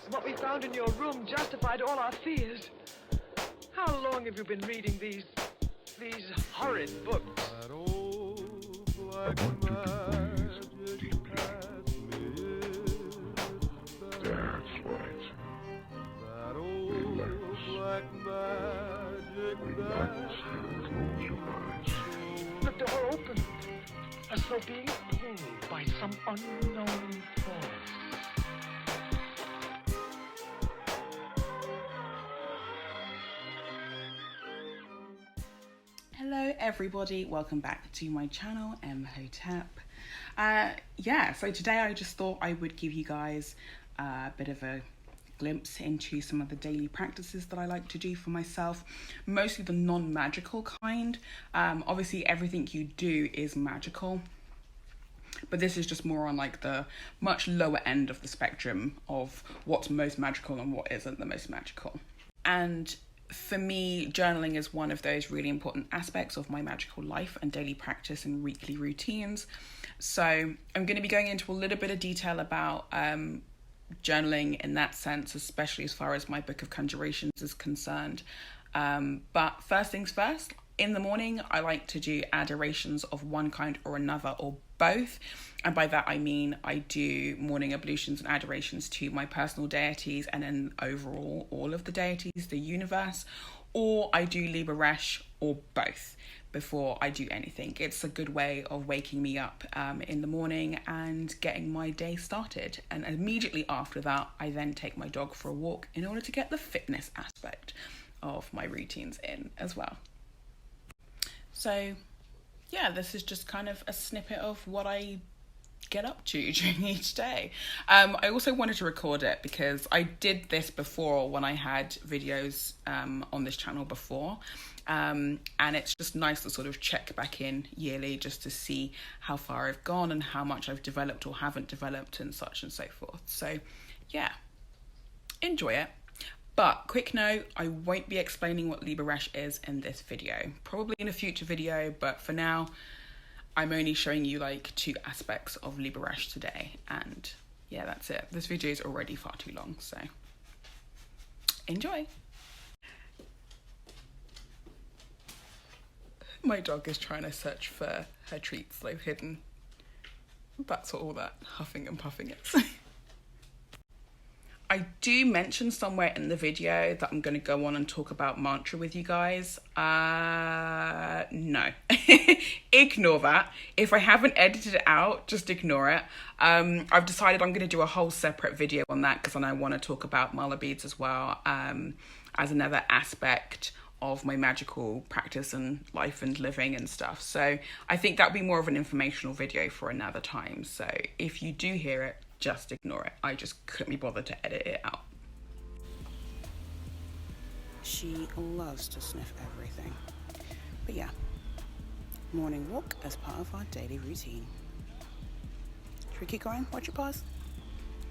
What we found in your room justified all our fears. How long have you been reading these horrid books? That old black magic has me. That's right. That old black magic That's how it close your eyes. The door opened, as though being pulled by some unknown force. Hello everybody, welcome back to my channel, Mhotep. So today I just thought I would give you guys a bit of a glimpse into some of the daily practices that I like to do for myself, mostly the non-magical kind. Obviously everything you do is magical, but this is just more on like the much lower end of the spectrum of what's most magical and what isn't the most magical. And for me, journaling is one of those really important aspects of my magical life and daily practice and weekly routines. So I'm going to be going into a little bit of detail about journaling in that sense, especially as far as my book of Conjurations is concerned. But first things first, in the morning, I like to do adorations of one kind or another or both. And by that, I mean I do morning ablutions and adorations to my personal deities and then overall all of the deities, the universe, or I do Libaresh or both before I do anything. It's a good way of waking me up in the morning and getting my day started. And immediately after that, I then take my dog for a walk in order to get the fitness aspect of my routines in as well. So yeah, this is just kind of a snippet of what I get up to during each day. I also wanted to record it because I did this before when I had videos on this channel before. And it's just nice to sort of check back in yearly just to see how far I've gone and how much I've developed or haven't developed and such and so forth. So yeah, enjoy it. But quick note, I won't be explaining what Libaresh is in this video. Probably in a future video, but for now, I'm only showing you like 2 aspects of Libaresh today. And yeah, that's it. This video is already far too long, so enjoy. My dog is trying to search for her treats they've hidden. That's what all that huffing and puffing is. I do mention somewhere in the video that I'm going to go on and talk about mantra with you guys. No. Ignore that. If I haven't edited it out, just ignore it. I've decided I'm going to do a whole separate video on that because then I want to talk about mala beads as well, as another aspect of my magical practice and life and living and stuff. So I think that'll be more of an informational video for another time. So if you do hear it, just ignore it. I just couldn't be bothered to edit it out. She loves to sniff everything. But yeah, morning walk as part of our daily routine. Should we keep going? Watch your paws.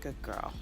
Good girl.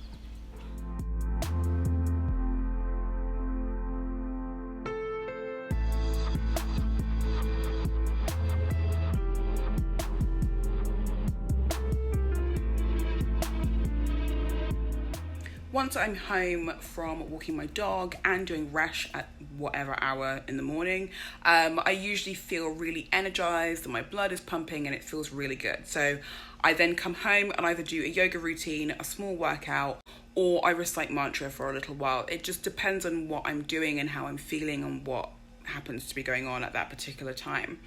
Once I'm home from walking my dog and doing resh at whatever hour in the morning, I usually feel really energized and my blood is pumping and it feels really good. So I then come home and either do a yoga routine, a small workout, or I recite mantra for a little while. It just depends on what I'm doing and how I'm feeling and what happens to be going on at that particular time.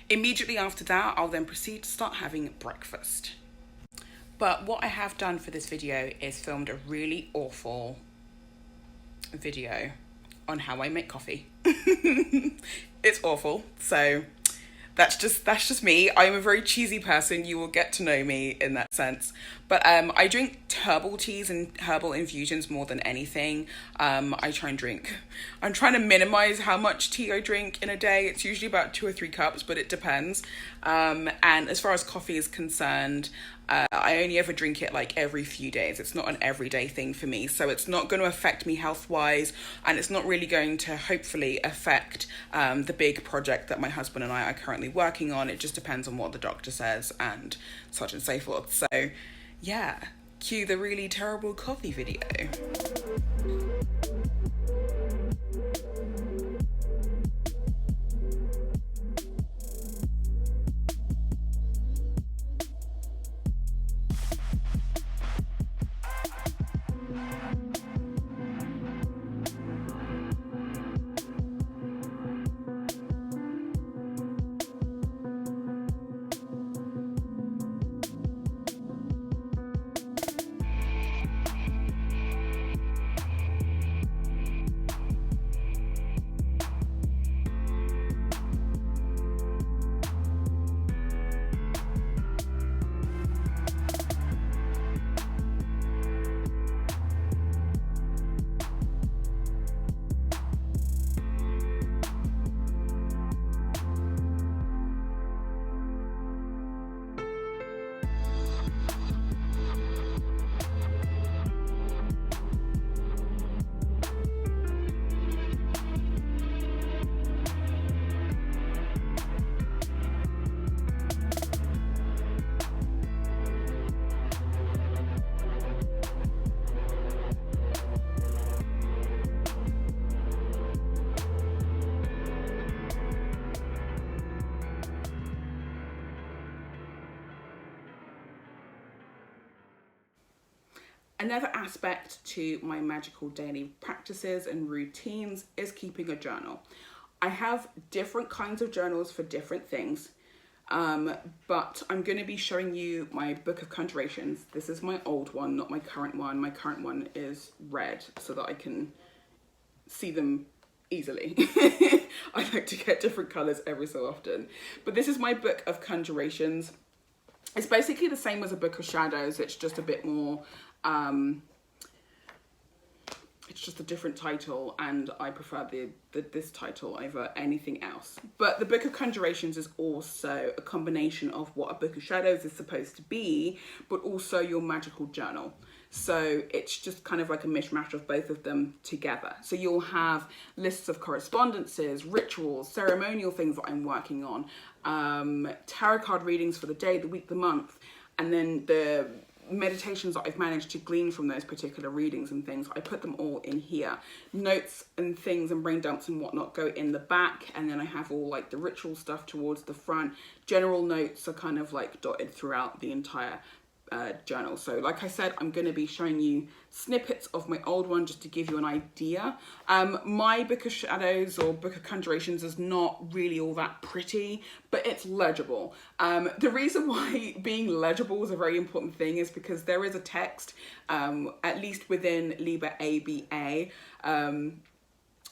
Immediately after that, I'll then proceed to start having breakfast. But what I have done for this video is filmed a really awful video on how I make coffee. It's awful, so that's just me. I'm a very cheesy person. You will get to know me in that sense. But I drink herbal teas and herbal infusions more than anything. I'm trying to minimize how much tea I drink in a day. It's usually about 2 or 3 cups, but it depends. And as far as coffee is concerned, I only ever drink it like every few days. It's not an everyday thing for me. So it's not going to affect me health-wise, and it's not really going to hopefully affect the big project that my husband and I are currently working on. It just depends on what the doctor says and such and so forth. So yeah, cue the really terrible coffee video. Another aspect to my magical daily practices and routines is keeping a journal. I have different kinds of journals for different things, but I'm going to be showing you my book of Conjurations. This is my old one, not my current one. My current one is red so that I can see them easily. I like to get different colours every so often. But this is my book of Conjurations. It's basically the same as a book of shadows. It's just a bit more... it's just a different title, and I prefer this title over anything else. But the Book of Conjurations is also a combination of what a Book of Shadows is supposed to be, but also your magical journal. So it's just kind of like a mishmash of both of them together. So you'll have lists of correspondences, rituals, ceremonial things that I'm working on, tarot card readings for the day, the week, the month, and then the meditations that I've managed to glean from those particular readings and things. I put them all in here. Notes and things and brain dumps and whatnot go in the back, and then I have all like the ritual stuff towards the front. General notes are kind of like dotted throughout the entire journal. So like I said, I'm going to be showing you snippets of my old one just to give you an idea. My Book of Shadows or Book of Conjurations is not really all that pretty, but it's legible. The reason why being legible is a very important thing is because there is a text, at least within Liber ABA,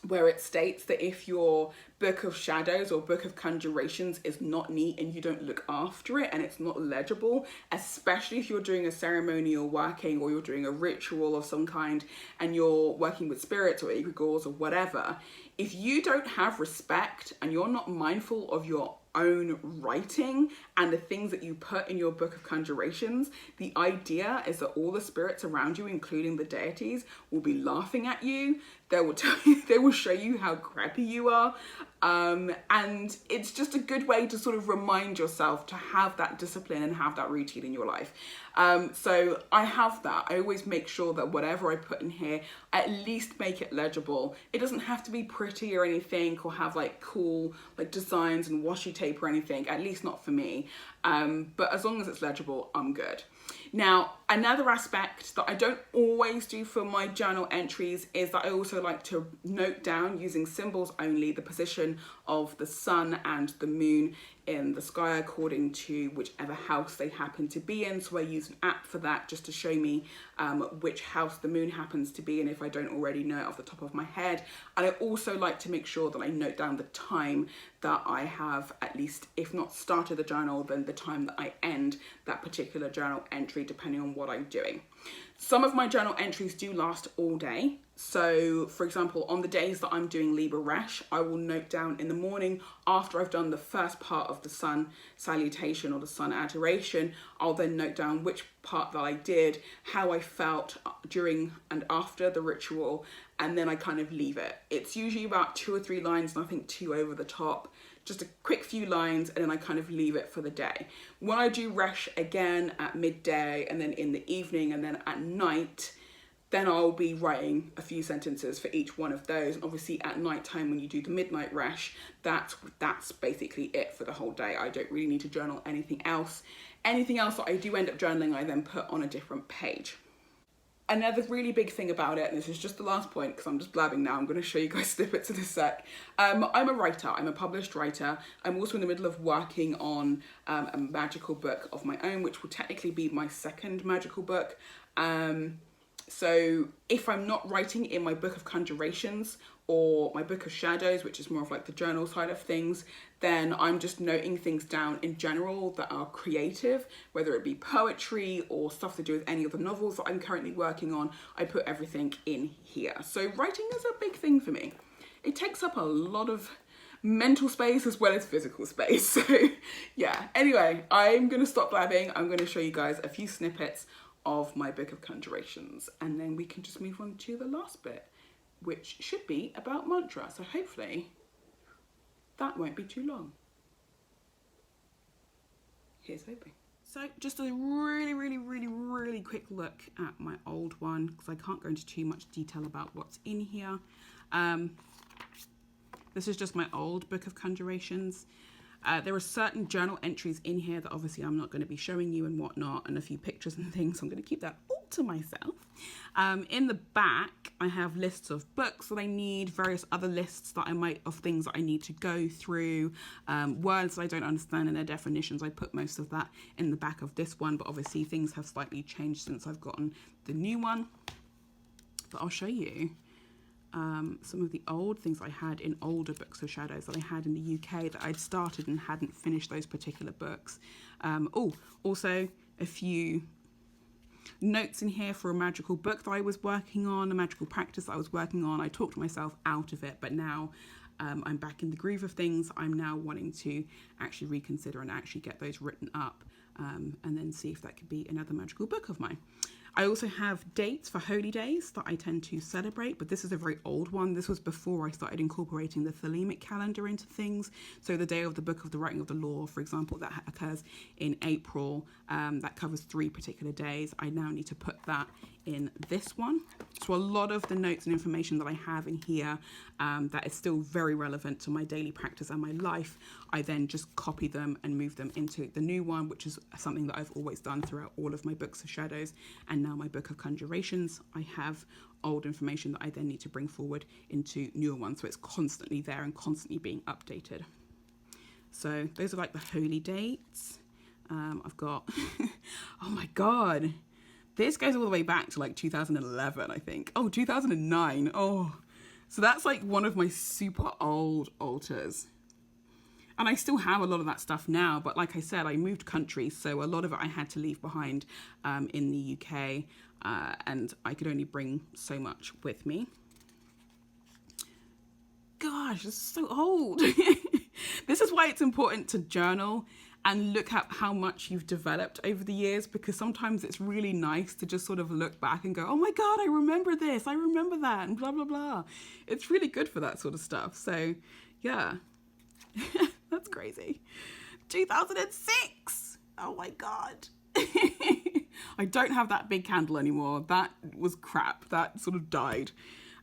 where it states that if your Book of Shadows or Book of Conjurations is not neat and you don't look after it and it's not legible, especially if you're doing a ceremonial working or you're doing a ritual of some kind and you're working with spirits or egregores or whatever, if you don't have respect and you're not mindful of your own writing and the things that you put in your Book of Conjurations, the idea is that all the spirits around you, including the deities, will be laughing at you. They will tell you, they will show you how crappy you are. And it's just a good way to sort of remind yourself to have that discipline and have that routine in your life. So I have that. I always make sure that whatever I put in here, I at least make it legible. It doesn't have to be pretty or anything or have like cool like designs and washi tape or anything, at least not for me. But as long as it's legible, I'm good. Now, another aspect that I don't always do for my journal entries is that I also like to note down, using symbols only, the position of the sun and the moon in the sky according to whichever house they happen to be in. So I use an app for that just to show me which house the moon happens to be in if I don't already know it off the top of my head. And I also like to make sure that I note down the time that I have, at least if not started the journal, then the time that I end that particular journal entry, depending on what I'm doing. Some of my journal entries do last all day. So for example, on the days that I'm doing Liber Resh, I will note down in the morning after I've done the first part of the sun salutation or the sun adoration. I'll then note down which part that I did, how I felt during and after the ritual, and then I kind of leave it. It's usually about 2 or 3 lines, nothing too over the top, just a quick few lines, and then I kind of leave it for the day. When I do resh again at midday and then in the evening and then at night, then I'll be writing a few sentences for each one of those. And obviously at night time, when you do the midnight resh, that's basically it for the whole day. I don't really need to journal anything else. Anything else that I do end up journaling, I then put on a different page. Another really big thing about it, and this is just the last point because I'm just blabbing now, I'm going to show you guys snippets in a sec. I'm a writer, I'm a published writer. I'm also in the middle of working on a magical book of my own, which will technically be my second magical book. So if I'm not writing in my book of Conjurations or my book of Shadows, which is more of like the journal side of things, then I'm just noting things down in general that are creative, whether it be poetry or stuff to do with any of the novels that I'm currently working on. I put everything in here. So writing is a big thing for me. It takes up a lot of mental space as well as physical space. So yeah, anyway, I'm going to stop blabbing. I'm going to show you guys a few snippets of my book of Conjurations, and then we can just move on to the last bit, which should be about mantra. So hopefully that won't be too long. Here's hoping. So just a really quick look at my old one, because I can't go into too much detail about what's in here. This is just my old book of Conjurations. There are certain journal entries in here that obviously I'm not going to be showing you and whatnot, and a few pictures and things. So I'm going to keep that all to myself. In the back, I have lists of books that I need, various other lists that of things that I need to go through, words that I don't understand and their definitions. I put most of that in the back of this one, but obviously things have slightly changed since I've gotten the new one. But I'll show you some of the old things I had in older books of Shadows that I had in the UK that I'd started and hadn't finished those particular books. Also a few notes in here for a magical book that I was working on, a magical practice that I was working on. I talked myself out of it, but now I'm back in the groove of things. I'm now wanting to actually reconsider and actually get those written up, and then see if that could be another magical book of mine. I also have dates for holy days that I tend to celebrate, but this is a very old one. This was before I started incorporating the Thelemic calendar into things. So the day of the Book of the Writing of the Law, for example, that occurs in April, that covers 3 particular days. I now need to put that in this one. So a lot of the notes and information that I have in here that is still very relevant to my daily practice and my life, I then just copy them and move them into the new one, which is something that I've always done throughout all of my books of Shadows. And now my book of Conjurations, I have old information that I then need to bring forward into newer ones. So it's constantly there and constantly being updated. So those are like the holy dates. I've got, oh my God. This goes all the way back to like 2011, I think. Oh, 2009. Oh, so that's like one of my super old altars. And I still have a lot of that stuff now. But like I said, I moved countries. So a lot of it I had to leave behind in the UK. And I could only bring so much with me. Gosh, it's so old. This is why it's important to journal and look at how much you've developed over the years, because sometimes it's really nice to just sort of look back and go, oh my God, I remember this, I remember that, and blah, blah, blah. It's really good for that sort of stuff. So yeah, that's crazy. 2006. Oh my God. I don't have that big candle anymore. That was crap. That sort of died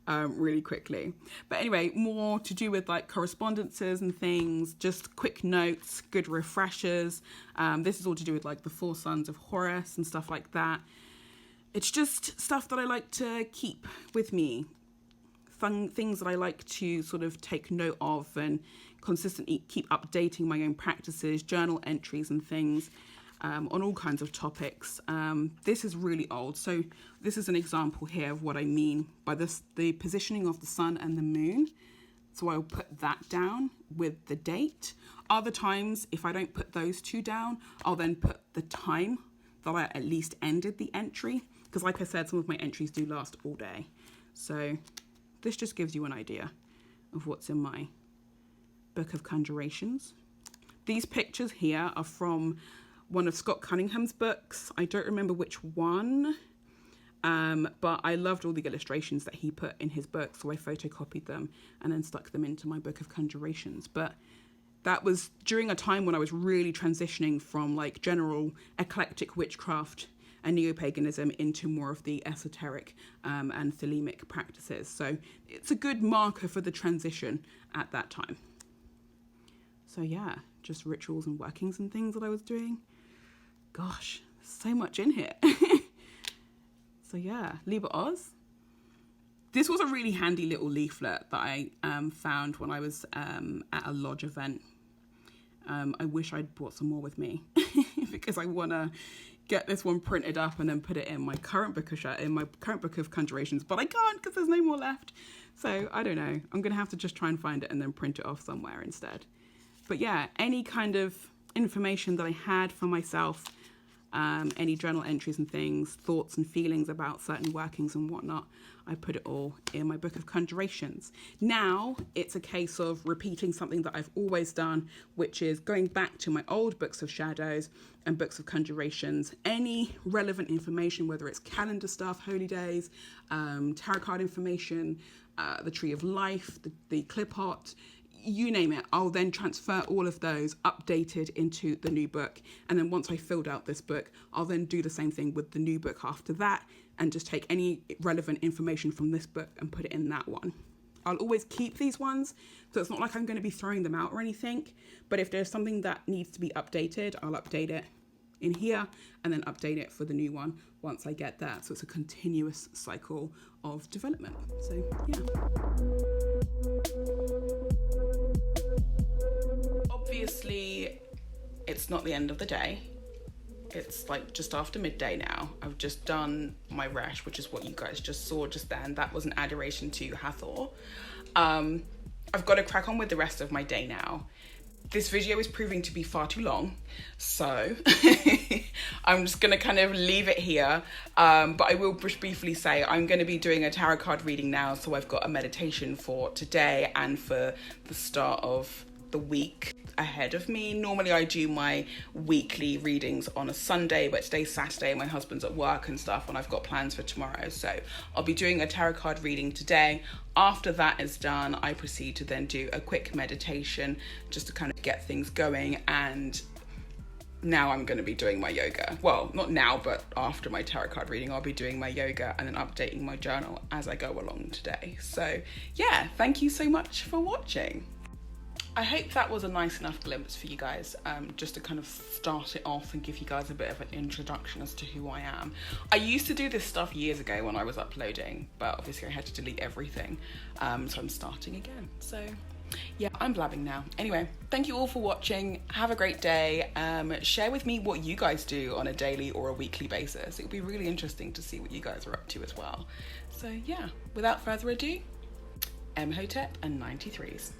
really quickly. But anyway, more to do with like correspondences and things, just quick notes, good refreshers. This is all to do with like the 4 sons of Horus and stuff like that. It's just stuff that I like to keep with me. Things that I like to sort of take note of and consistently keep updating my own practices, journal entries and things. On all kinds of topics. This is really old. So this is an example here of what I mean by this, the positioning of the sun and the moon. So I'll put that down with the date. Other times, if I don't put those 2 down, I'll then put the time that I at least ended the entry. Because like I said, some of my entries do last all day. So this just gives you an idea of what's in my book of Conjurations. These pictures here are from one of Scott Cunningham's books. I don't remember which one, but I loved all the illustrations that he put in his book, so I photocopied them and then stuck them into my book of Conjurations. But that was during a time when I was really transitioning from like general eclectic witchcraft and neo-paganism into more of the esoteric and thelemic practices. So it's a good marker for the transition at that time. So yeah, just rituals and workings and things that I was doing. Gosh, so much in here. So yeah, Liebe Oz. This was a really handy little leaflet that I found when I was at a lodge event. I wish I'd brought some more with me because I want to get this one printed up and then put it in my current book of Conjurations, but I can't because there's no more left. So I don't know. I'm going to have to just try and find it and then print it off somewhere instead. But yeah, any kind of information that I had for myself, any journal entries and things, thoughts and feelings about certain workings and whatnot, I put it all in my book of Conjurations. Now it's a case of repeating something that I've always done, which is going back to my old books of shadows and books of Conjurations. Any relevant information, whether it's calendar stuff, holy days, tarot card information, the tree of life, the clipot, you name it, I'll then transfer all of those updated into the new book. And then once I filled out this book, I'll then do the same thing with the new book after that and just take any relevant information from this book and put it in that one. I'll always keep these ones, so it's not like I'm going to be throwing them out or anything. But if there's something that needs to be updated, I'll update it in here and then update it for the new one once I get that. So it's a continuous cycle of development. So yeah. Obviously, it's not the end of the day. It's like just after midday now. I've just done my resh, which is what you guys just saw just then. That was an adoration to Hathor. I've got to crack on with the rest of my day now. This video is proving to be far too long, so I'm just going to kind of leave it here. But I will briefly say I'm going to be doing a tarot card reading now, so I've got a meditation for today and for the start of the week ahead of me. Normally I do my weekly readings on a Sunday, but today's Saturday, my husband's at work and stuff, and I've got plans for tomorrow. So I'll be doing a tarot card reading today. After that is done, I proceed to then do a quick meditation just to kind of get things going. And now I'm going to be doing my yoga. Well, not now, but after my tarot card reading, I'll be doing my yoga and then updating my journal as I go along today. So yeah, thank you so much for watching. I hope that was a nice enough glimpse for you guys, just to kind of start it off and give you guys a bit of an introduction as to who I am. I used to do this stuff years ago when I was uploading, but obviously I had to delete everything, so I'm starting again. So yeah, I'm blabbing now. Anyway, thank you all for watching. Have a great day. Share with me what you guys do on a daily or a weekly basis. It would be really interesting to see what you guys are up to as well. So yeah, without further ado, Imhotep and 93s.